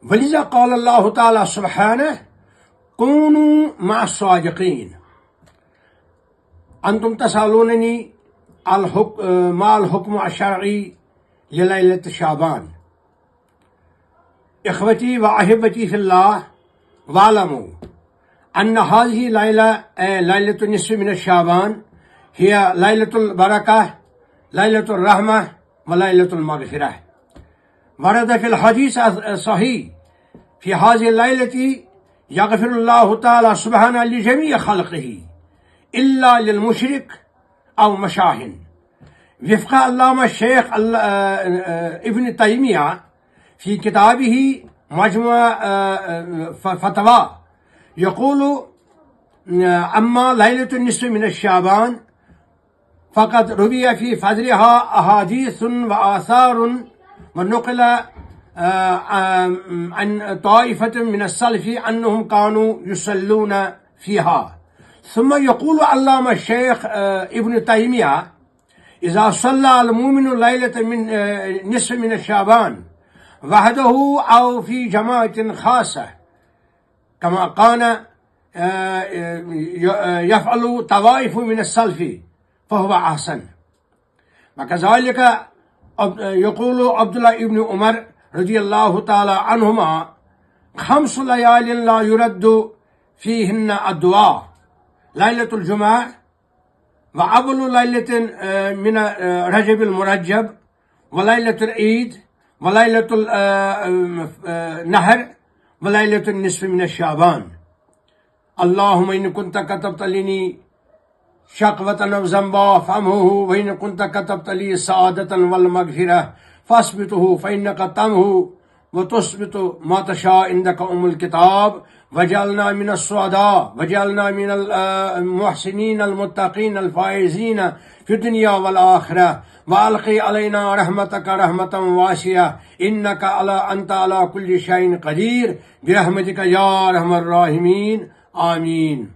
ولذا قال الله تعالى سبحانه كونوا مع الصادقين. أنتم تسألونني ما الحكم الشرعي لليلة شعبان. إخوتي وأحبتي في الله، واعلموا أن هذه الليلة ليلة النصف من شعبان هي ليلة البركة، ليلة الرحمة، وليلة المغفرة. ورد في الحديث الصحيح في هذه الليلة يغفر الله تعالى سبحانه لجميع خلقه إلا للمشرك أو مشاهن. وفق علامة الشيخ ابن تيمية في كتابه مجموع فتوى يقول: أما ليلة النصف من الشعبان فقد روي في فضلها أحاديث وآثار، ونقل عن طائفة من السلف أنهم كانوا يصلون فيها. ثم يقول علامة الشيخ ابن تيمية: إذا صلى المؤمن ليلة من نصف من الشعبان وحده أو في جماعة خاصة كما كان يفعل طوائف من السلف فهو أحسن. وكذلك يقول عبد الله بن عمر رضي الله تعالى عنهما: 5 ليال لا يرد فيهن الدعاء: ليلة الجمعة، وأول ليلة من رجب المرجب، وليلة العيد، وليلة النهر، وليلة النصف من الشعبان. اللهم إن كنت كتبت لي شقوة أو ذنبا فامحه، وإن كنت كتبت لي سعادة والمغفرة فاثبته، فإنك تمحو وتثبت ما تشاء، عندك الكتاب. وجعلنا من السعداء، وجعلنا من المحسنين المتقين الفائزين في الدنيا والآخرة، وألقي علينا رحمتك رحمة واسعة، إنك أنت على كل شيء قدير، برحمتك يا أرحم الراحمين. آمين.